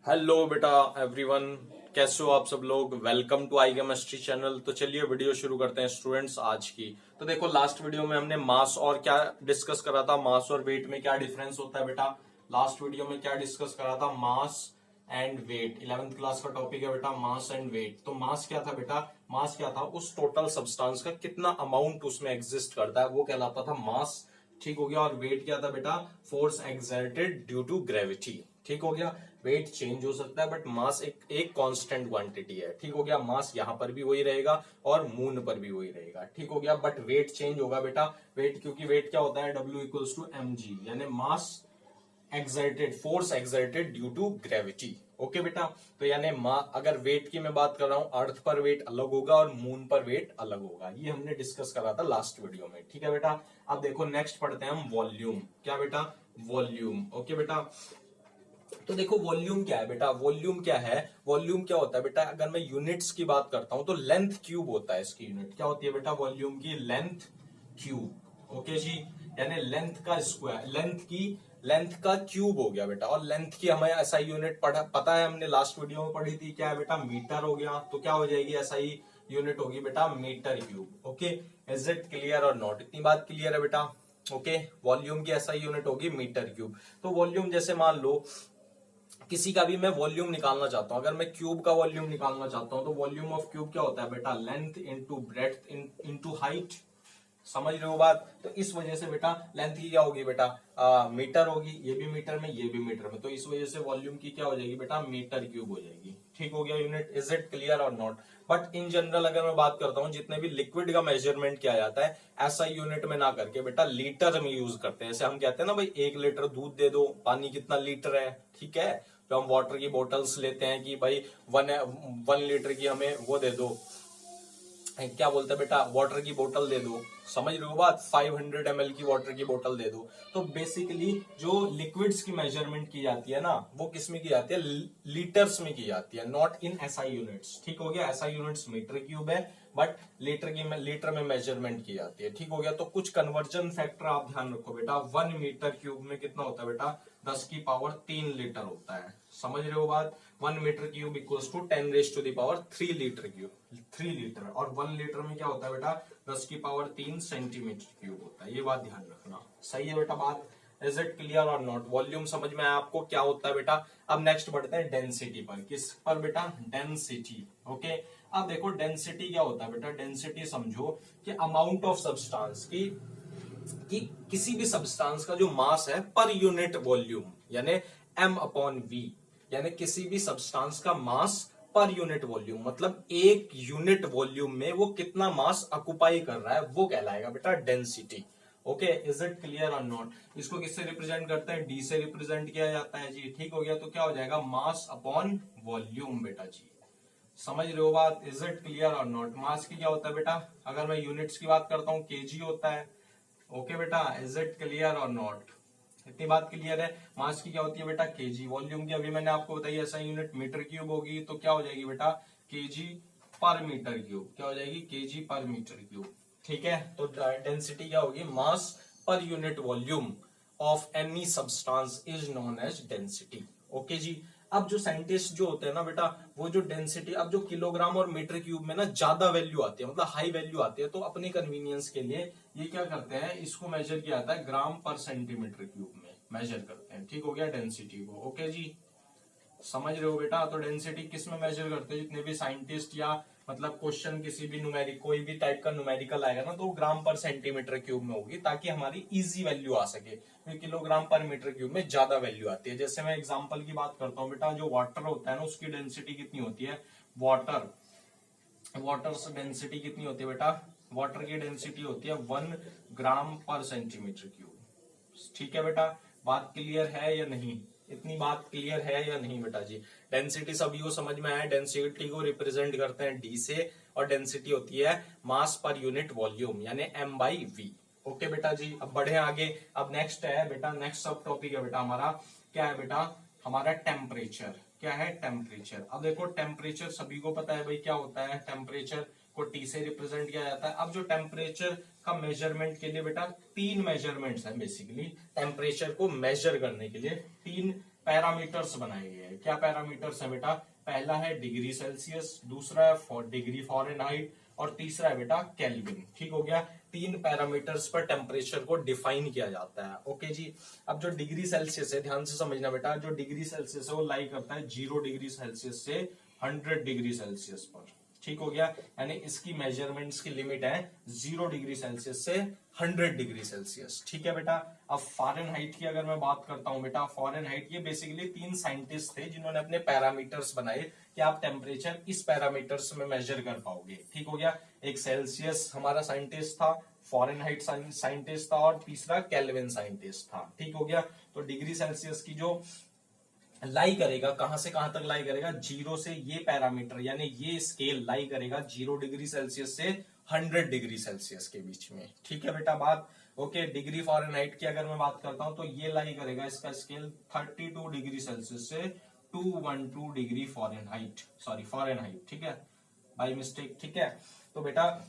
Hello बेटा everyone, कैसे हो आप सब लोग। Welcome to I chemistry channel. तो चलिए वीडियो शुरू करते हैं स्टूडेंट्स आज की। तो देखो लास्ट वीडियो में हमने मास और क्या डिस्कस करा था, मास और वेट में क्या डिफरेंस होता है बेटा। लास्ट वीडियो में क्या डिस्कस करा था, mass and weight. 11th class का टॉपिक है बेटा मास एंड वेट। तो मास क्या था बेटा, मास क्या था, उस टोटल सब्सटेंस का कितना अमाउंट उसमें एग्जिस्ट करता है वो कहलाता था मास। ठीक हो गया। और वेट क्या था बेटा, force exerted due to gravity. ठीक हो गया। वेट चेंज हो सकता है बट मास एक कांस्टेंट क्वांटिटी है। ठीक हो गया। मास यहां पर भी वही रहेगा और मून पर भी वही रहेगा। ठीक हो गया। बट वेट चेंज होगा बेटा। वेट क्योंकि वेट क्या होता है, W इक्वल्स टू mg, यानी mass exerted, force exerted due to gravity. Okay बेटा। तो यानी अगर वेट की मैं बात कर रहा हूं, अर्थ पर वेट अलग होगा और मून पर वेट अलग होगा। ये हमने डिस्कस करा था लास्ट वीडियो में। ठीक है बेटा। अब देखो नेक्स्ट पढ़ते हैं हम वॉल्यूम। क्या बेटा, वॉल्यूम। ओके बेटा। तो देखो वॉल्यूम क्या है बेटा, वॉल्यूम क्या है, वॉल्यूम क्या होता है बेटा। अगर मैं यूनिट्स की बात करता हूं तो लेंथ क्यूब होता है इसकी यूनिट। क्या होती है बेटा वॉल्यूम की, लेंथ क्यूब। ओके जी। यानी लेंथ का स्क्वायर, लेंथ का क्यूब हो गया बेटा। और लेंथ की हमें एसआई यूनिट पता है, हमने लास्ट वीडियो में पढ़ी थी। क्या है बेटा, मीटर हो गया। तो क्या हो जाएगी एसआई यूनिट होगी बेटा metre cube. Okay, is it clear और नॉट। इतनी बात क्लियर है बेटा। ओके, वॉल्यूम की एसआई यूनिट होगी मीटर क्यूब। तो वॉल्यूम जैसे मान लो किसी का भी मैं वॉल्यूम निकालना चाहता हूं, अगर मैं क्यूब का वॉल्यूम निकालना चाहता हूं तो वॉल्यूम ऑफ क्यूब क्या होता है बेटा, length into breadth into height. समझ रहे हो बात। तो इस वजह से बेटा लेंथ की क्या होगी बेटा, मीटर होगी। ये भी मीटर में, ये भी मीटर में। तो इस वजह से वॉल्यूम की क्या हो जाएगी बेटा, मीटर क्यूब हो जाएगी। ठीक हो गया यूनिट। इज इट क्लियर और नॉट। बट इन जनरल अगर मैं बात करता हूं, जितने भी लिक्विड का मेजरमेंट किया जाता है ऐसा यूनिट में ना करके बेटा लीटर में यूज करते हैं। जैसे हम कहते हैं ना भाई 1 लीटर दूध दे दो, पानी कितना लीटर है। ठीक है। तो हम वाटर की बोटल्स लेते हैं कि भाई 1 लीटर की हमें वो दे दो, क्या बोलते हैं बेटा, वाटर की बोतल दे दो। समझ रहे हो बात, 500 ml की वाटर की बोतल दे दो। तो बेसिकली जो लिक्विड्स की मेजरमेंट की जाती है ना, वो किस में की जाती है, लीटर्स में की जाती है, नॉट इन एसआई यूनिट्स। ठीक हो गया। एसआई यूनिट्स मीटर क्यूब है बट लीटर में मेजरमेंट की जाती है। ठीक हो गया। तो कुछ कन्वर्जन फैक्टर आप ध्यान रखो बेटा। 1 मीटर क्यूब में कितना होता है बेटा, 10⁻³ होता है। समझ रहे हो बात। 1 metre cube equals to 10⁻³ litre cube, 3 litre. और 1 लीटर में क्या होता है बेटा, 10⁻³ सेंटीमीटर क्यूब होता है। ये बात ध्यान रखना। सही है बेटा बात। इज इट क्लियर और नॉट। वॉल्यूम समझ में आया आपको क्या होता है बेटा। अब नेक्स्ट बढ़ते हैं डेंसिटी पर। किस पर बेटा, डेंसिटी। ओके। अब देखो डेंसिटी क्या होता है बेटा, डेंसिटी समझो कि अमाउंट ऑफ सब्सटेंस की, कि किसी भी सब्सटेंस का जो मास है पर यूनिट वॉल्यूम, यानी m/v। यानी किसी भी सब्सटेंस का मास पर यूनिट वॉल्यूम, मतलब एक यूनिट वॉल्यूम में वो कितना मास ऑक्युपाई कर रहा है वो कहलाएगा बेटा density. Okay, is it clear और नॉट। इसको किससे रिप्रेजेंट करते हैं, डी से रिप्रेजेंट किया जाता है जी। ठीक हो गया। तो क्या हो जाएगा, मास अपॉन वॉल्यूम बेटा जी। समझ रहे हो बात। इज इट क्लियर और नॉट। मास की क्या होता है बेटा, अगर मैं यूनिट्स की बात करता हूं केजी होता है। ओके बेटा, इज इट क्लियर और नॉट। इतनी बात क्लियर है। मास की क्या होती है बेटा, केजी। वॉल्यूम की अभी मैंने आपको बताई ऐसा यूनिट मीटर क्यूब होगी। तो क्या हो जाएगी बेटा, केजी पर मीटर क्यूब। क्या हो जाएगी, केजी पर मीटर क्यूब। ठीक है। तो डेंसिटी क्या होगी, मास पर unit volume of any substance is known as density. Okay जी। अब जो साइंटिस्ट जो होते हैं ना बेटा, वो जो डेंसिटी, अब जो किलोग्राम और मीटर क्यूब में ना ज्यादा वैल्यू आती है, मतलब हाई वैल्यू आती है, तो अपनी कन्वीनियंस के लिए ये क्या करते हैं, इसको मेजर किया जाता है ग्राम पर सेंटीमीटर क्यूब में मेजर करते हैं। ठीक हो गया डेंसिटी को। ओके जी, समझ रहे हो बेटा। तो डेंसिटी किस में मेजर करते हैं, जितने भी साइंटिस्ट या मतलब क्वेश्चन किसी भी न्यूमेरिक, कोई भी टाइप का न्यूमेरिकल आएगा ना, तो ग्राम पर सेंटीमीटर क्यूब में होगी, ताकि हमारी इजी वैल्यू आ सके। क्योंकि किलोग्राम पर मीटर क्यूब में ज्यादा वैल्यू आती है। जैसे मैं एग्जांपल की बात करता हूँ बेटा, जो वाटर होता है ना, उसकी डेंसिटी कितनी होती है, वाटर डेंसिटी कितनी होती है बेटा, वाटर की डेंसिटी होती है 1 ग्राम पर सेंटीमीटर क्यूब। ठीक है बेटा, बात क्लियर है या नहीं, इतनी बात क्लियर है या नहीं बेटा जी। डेंसिटी सभी को समझ में आया। डेंसिटी को रिप्रेजेंट करते हैं डी से, और डेंसिटी होती है मास पर यूनिट वॉल्यूम, यानी m/v। ओके बेटा जी। अब बढ़े आगे। अब नेक्स्ट है बेटा, नेक्स्ट सब टॉपिक है बेटा हमारा, क्या है बेटा, हमारा टेम्परेचर। क्या है, टेम्परेचर। अब देखो टेम्परेचर सभी को पता है भाई क्या होता है, टेम्परेचर को टी से रिप्रेजेंट किया जाता है। अब जो टेम्परेचर का मेजरमेंट के लिए बेटा 3 मेजरमेंट्स हैं बेसिकली। टेम्परेचर को मेजर करने के लिए 3 पैरामीटर्स बनाए गए हैं। क्या पैरामीटर्स है बेटा? पहला है डिग्री सेल्सियस, दूसरा है डिग्री फॉरेनहाइट और तीसरा है बेटा केल्विन। ठीक हो गया। 3 पैरामीटर्स पर टेम्परेचर को डिफाइन किया जाता है। ओके जी। अब जो डिग्री सेल्सियस है, ध्यान से समझना बेटा, जो डिग्री सेल्सियस है वो लाई करता है 0 डिग्री सेल्सियस से 100 डिग्री सेल्सियस पर। ठीक हो गया। यानी इसकी मेजरमेंट्स की लिमिट है 0 डिग्री सेल्सियस से 100 डिग्री सेल्सियस। ठीक है बेटा। अब फॉरेनहाइट की अगर मैं बात करता हूं बेटा, फॉरेनहाइट ये बेसिकली 3 साइंटिस्ट थे जिन्होंने अपने पैरामीटर्स बनाए कि आप टेम्परेचर इस पैरामीटर्स में मेजर कर पाओगे। ठीक हो गया। एक सेल्सियस हमारा साइंटिस्ट था, फॉरेनहाइट साइंटिस्ट था और तीसरा केल्विन साइंटिस्ट था। ठीक हो गया। तो डिग्री सेल्सियस की जो लाई करेगा, कहां से कहां तक लाई करेगा? 0 से ये पैरामीटर यानी ये स्केल लाई करेगा 0 डिग्री सेल्सियस से 100 डिग्री सेल्सियस के बीच में। ठीक है बेटा बात। ओके। डिग्री फॉरेनहाइट की अगर मैं बात करता हूं तो ये लाई करेगा इसका स्केल 32 डिग्री सेल्सियस से 212 डिग्री फॉरेनहाइट। ठीक है, बाई मिस्टेक। ठीक है। तो बेटा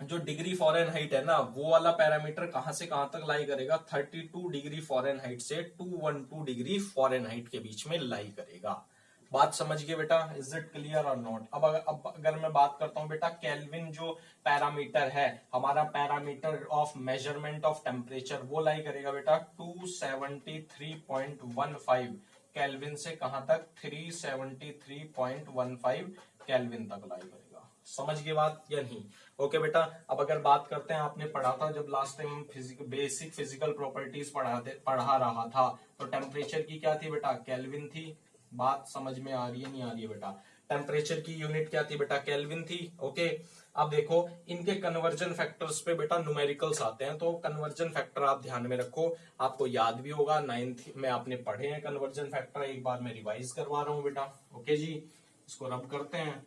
जो डिग्री फॉरेनहाइट है ना, वो वाला पैरामीटर कहां से कहां तक लाई करेगा? 32 डिग्री फॉरेनहाइट से 212 डिग्री फॉरेनहाइट के बीच में लाई करेगा। बात समझ गए बेटा? इज इट क्लियर और नॉट? अब अगर मैं बात करता हूं बेटा, केल्विन जो पैरामीटर है हमारा, parameter of measurement of temperature, वो लाई करेगा बेटा 273.15 केल्विन से कहां तक? 373.15 केल्विन तक लाई करेगा। समझ गए बात या नहीं? ओके बेटा। अब अगर बात करते हैं, आपने पढ़ा था जब last time basic physical properties पढ़ा रहा था, तो टेम्परेचर की क्या थी बेटा? केल्विन थी। बात समझ में आ रही है नहीं आ रही है बेटा? टेम्परेचर की यूनिट क्या थी बेटा? केल्विन थी। ओके। अब देखो इनके कन्वर्जन फैक्टर्स पे बेटा न्यूमेरिकल्स आते हैं, तो कन्वर्जन फैक्टर आप ध्यान में रखो, आपको याद भी होगा, 9th में आपने पढ़े हैं कन्वर्जन फैक्टर। एक बार मैं रिवाइज करवा रहा हूं बेटा। ओके जी, इसको रब करते हैं।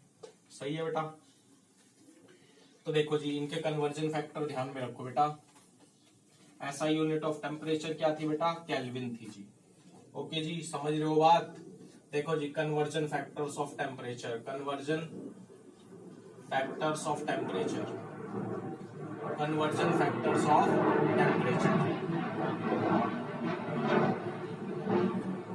सही है बेटा। तो देखो जी, इनके कन्वर्जन फैक्टर ध्यान में रखो बेटा। ऐसा यूनिट ऑफ टेम्परेचर क्या थी बेटा? केल्विन थी जी। ओके जी, समझ रहे हो बात? देखो जी, conversion factors of temperature, conversion factors of temperature, conversion factors of temperature.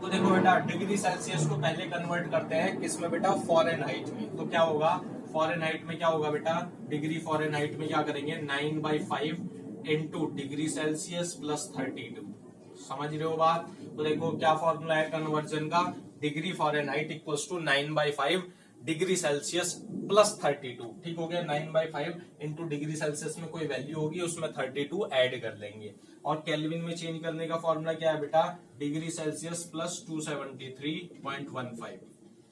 तो देखो बेटा, डिग्री सेल्सियस को पहले कन्वर्ट करते हैं किसमें बेटा? फॉरेनहाइट में। तो क्या होगा फॉरेनहाइट में? क्या होगा बेटा? डिग्री फॉरेनहाइट में क्या करेंगे? 9/5 इंटू डिग्री सेल्सियस प्लस 32। समझ रहे हो बात? तो देखो क्या फॉर्मूला है कन्वर्जन का? Degree Fahrenheit equals to 9/5 degree Celsius plus 32। ठीक हो गया। 9/5 इंटू डिग्री सेल्सियस में कोई वैल्यू होगी, उसमें 32 ऐड कर लेंगे। और केल्विन में चेंज करने का फॉर्मूला क्या है बेटा? Degree Celsius plus 273.15।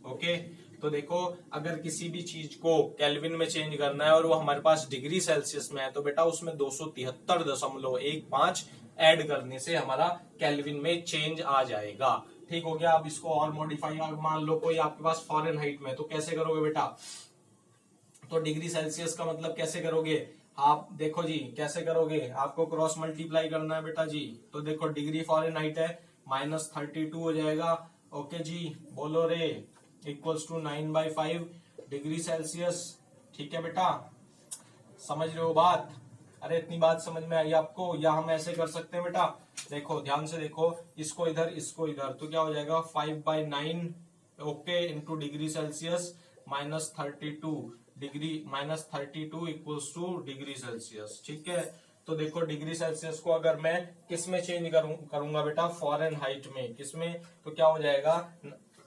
ओके। तो देखो अगर किसी भी चीज को केल्विन में चेंज करना है और वो हमारे पास डिग्री सेल्सियस में है, तो बेटा उसमें 273.15 ऐड करने से हमारा केल्विन में चेंज आ जाएगा। ठीक हो गया। अब इसको और मॉडिफाई, मान लो कोई आपके पास फॉरेनहाइट में, तो कैसे करोगे बेटा? तो डिग्री सेल्सियस का मतलब कैसे करोगे आप? देखो जी कैसे करोगे, आपको क्रॉस मल्टीप्लाई करना है बेटा जी। तो देखो डिग्री फॉरेनहाइट है, -32 हो जाएगा। ओके जी, बोलो रे, इक्वल्स टू 9/5 डिग्री सेल्सियस। ठीक है बेटा, समझ रहे हो बात? अरे इतनी बात समझ में आई आपको? या हम ऐसे कर सकते हैं बेटा, देखो ध्यान से देखो, इसको इधर इसको इधर, तो क्या हो जाएगा 5/9 okay into degree Celsius -32 degree -32 equals two degree Celsius. ठीक है। तो देखो डिग्री सेल्सियस को अगर मैं किस में चेंज करूंगा बेटा? फॉरेनहाइट में। किसमें? तो क्या हो जाएगा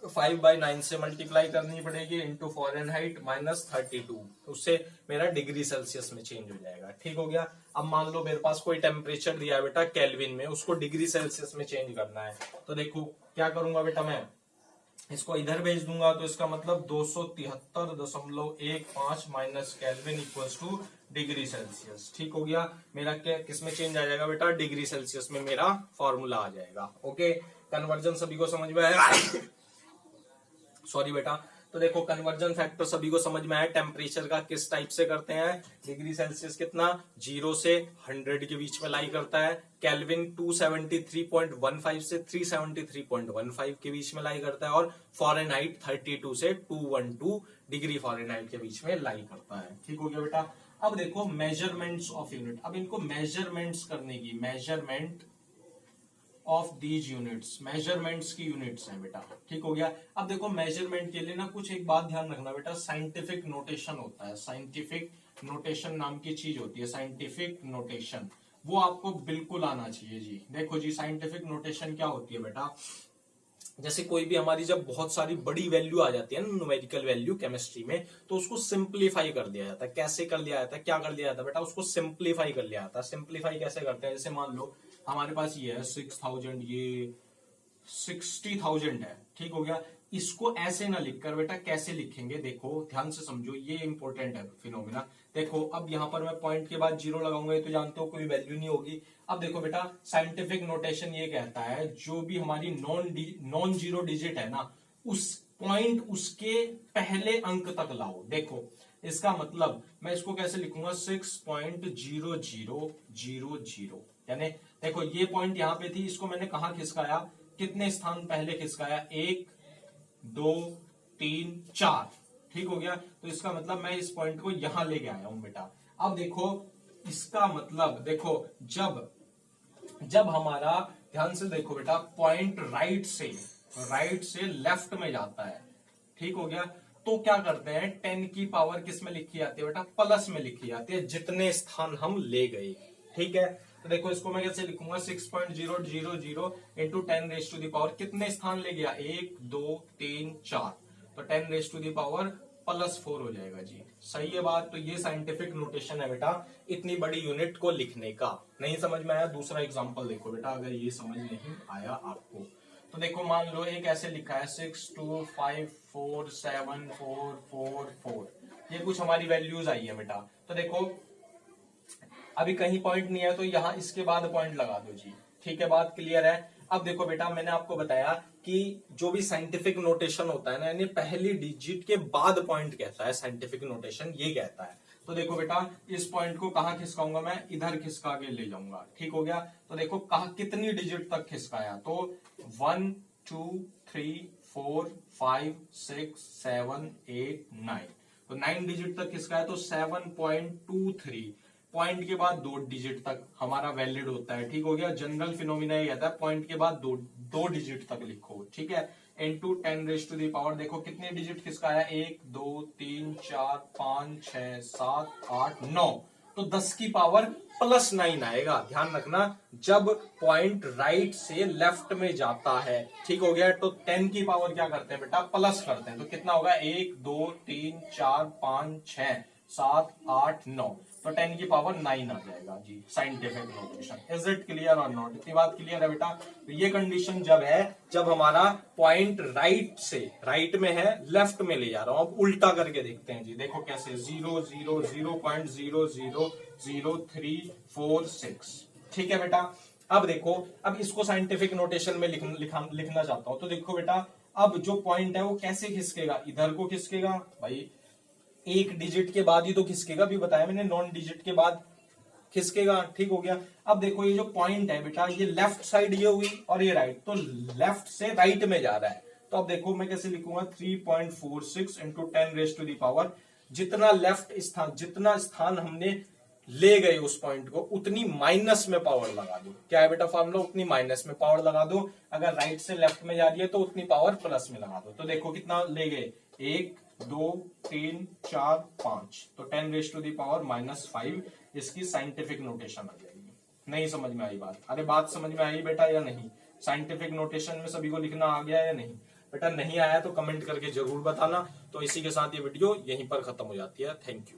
5/9 से मल्टीप्लाई करनी पड़ेगी इंटू फॉरेनहाइट -32, उससे मेरा डिग्री सेल्सियस में चेंज हो जाएगा। ठीक हो गया। अब मान लो मेरे पास कोई टेम्परेचर दिया है बेटा केल्विन में, उसको डिग्री सेल्सियस में चेंज करना है, तो देखो क्या करूंगा बेटा, मैं इसको इधर भेज दूंगा, तो इसका मतलब 273.15 minus kelvin equals two degree Celsius. ठीक हो गया। मेरा क्या किसमें चेंज आ जाएगा बेटा? डिग्री सेल्सियस में मेरा फॉर्मूला आ जाएगा। ओके। कन्वर्जन सभी को समझ में आया? सॉरी बेटा। तो देखो कन्वर्जन फैक्टर सभी को समझ में आया। टेम्परेचर का किस टाइप से करते हैं? डिग्री सेल्सियस कितना? 0 से 100 के बीच में लाई करता है। केल्विन 273.15 से 373.15 के बीच में लाई करता है। और फॉरेनहाइट 32 से 212 डिग्री फॉरेनहाइट के बीच में लाई करता है। ठीक हो गया बेटा। अब देखो मेजरमेंट्स ऑफ यूनिट। अब इनको मेजरमेंट्स करने की, measurement of these units, measurements की यूनिट्स हैं बेटा, ठीक हो गया। अब देखो मेजरमेंट के लिए ना कुछ एक बात ध्यान रखना बेटा, साइंटिफिक नोटेशन होता है, साइंटिफिक नोटेशन नाम की चीज होती है, साइंटिफिक नोटेशन, वो आपको बिल्कुल आना चाहिए जी। देखो जी साइंटिफिक नोटेशन क्या होती है बेटा, जैसे कोई भी हमारी जब बहुत सारी बड़ी वैल्यू आ जाती है ना, न्यूमेरिकल वैल्यू केमिस्ट्री में, तो उसको सिंप्लीफाई कर दिया जाता है। कैसे कर लिया जाता है, क्या कर लिया जाता है बेटा, उसको सिंप्लीफाई कर लिया जाता है। सिंप्लीफाई कैसे करते हैं, जैसे मान लो हमारे पास ये है 6000, ये 60,000 है, ठीक हो गया। इसको ऐसे ना लिखकर बेटा कैसे लिखेंगे, देखो ध्यान से समझो, ये इंपॉर्टेंट है फिनोमिना। देखो अब यहां पर मैं पॉइंट के बाद जीरो लगाऊंगा, तो जानते हो कोई वैल्यू नहीं होगी। अब देखो बेटा साइंटिफिक नोटेशन ये कहता है जो भी हमारी नॉन जीरो डिजिट है ना, उस पॉइंट उसके पहले अंक तक लाओ। देखो इसका मतलब मैं इसको कैसे लिखूंगा, 6.0000, यानी देखो ये पॉइंट यहां पे थी, इसको मैंने कहा खिसकाया, कितने स्थान पहले खिसकाया, 1 2 3 4, ठीक हो गया। तो इसका मतलब मैं इस पॉइंट को यहां लेके आया हूं बेटा। अब देखो इसका मतलब देखो जब हमारा, ध्यान से देखो बेटा, पॉइंट राइट से लेफ्ट में जाता है, ठीक हो गया, तो क्या करते हैं, 10 की पावर किस में लिखी जाती है बेटा, प्लस में लिखी जाती है, जितने स्थान हम ले गए, ठीक है। तो देखो इसको मैं कैसे लिखूंगा, 6.000 into 10 raise to the power, कितने स्थान ले गया, 1 2 3 4, तो 10 रेज टू दी पावर +4 हो जाएगा जी। सही है बात। तो ये साइंटिफिक नोटेशन है बेटा इतनी बड़ी यूनिट को लिखने का। नहीं समझ में आया, दूसरा एग्जांपल देखो बेटा, अगर ये समझ नहीं आया आपको तो देखो मान लो एक ऐसे लिखा है 625474444, ये कुछ हमारी वैल्यूज आई है बेटा। तो देखो अभी कहीं पॉइंट नहीं है, तो यहां इसके बाद पॉइंट लगा दो जी, ठीक है, बात क्लियर है। अब देखो बेटा मैंने आपको बताया कि जो भी साइंटिफिक नोटेशन होता है ना, यानी पहली डिजिट के बाद पॉइंट कहता है, साइंटिफिक नोटेशन ये कहता है। तो देखो बेटा इस पॉइंट को कहां खिसकाऊंगा, मैं इधर खिसका के ले जाऊंगा, ठीक हो गया। तो देखो कहा कितनी डिजिट तक खिसकाया, तो 1 2 3 4 5 6 7 8 9, तो 9 डिजिट तक खिसकाया, तो 7.23 पॉइंट के बाद 2 डिजिट तक हमारा वैलिड होता है, ठीक हो गया। जनरल फिनोमिना ये कहता है पॉइंट के बाद दो डिजिट तक लिखो, ठीक है, into 10 raise to the power, देखो कितने डिजिट किसका आया, 1 2 3 4 5 6 7 8 9, तो 10 की पावर +9 आएगा। ध्यान रखना जब पॉइंट राइट से लेफ्ट में जाता है, ठीक हो गया, तो 10 की पावर क्या करते हैं बेटा, प्लस करते हैं, तो कितना होगा, 1 2 3 4 5 6 7 8 9, तो 10 की पावर 9 आ जाएगा जी, scientific notation. Is it clear और नॉट, इतनी बात क्लियर है बेटा। तो ये कंडीशन जब है जब हमारा पॉइंट राइट में है, लेफ्ट में ले जा रहा हूं। अब उल्टा करके देखते हैं जी, देखो कैसे, 0 0 0.0000346, ठीक है बेटा। अब देखो अब इसको साइंटिफिक नोटेशन में लिखना चाहता हूं, तो देखो बेटा अब जो पॉइंट है वो कैसे खिसकेगा, इधर को खिसकेगा भाई, एक डिजिट के बाद ही तो खिसकेगा, भी बताया मैंने, नॉन डिजिट के बाद खिसकेगा, ठीक हो गया। अब देखो ये जो पॉइंट है बेटा, ये लेफ्ट साइड ये हुई और ये राइट, तो लेफ्ट से राइट में जा रहा है। तो अब देखो मैं कैसे लिखूंगा, 3.46 into 10 raise to the power, जितना स्थान हमने ले गए उस पॉइंट को, उतनी माइनस में पावर लगा दो। क्या है बेटा फॉर्मूला, उतनी माइनस में पावर लगा दो। अगर राइट से लेफ्ट में जा रही है तो उतनी पावर प्लस में लगा दो। तो देखो कितना ले गए, 1 2 3 4 5, तो 10 रेज टू दी पावर -5 इसकी साइंटिफिक नोटेशन आ जाएगी। नहीं समझ में आई बात, अरे बात समझ में आई बेटा या नहीं, साइंटिफिक नोटेशन में सभी को लिखना आ गया या नहीं बेटा, नहीं आया तो कमेंट करके जरूर बताना। तो इसी के साथ ये वीडियो यहीं पर खत्म हो जाती है। Thank you.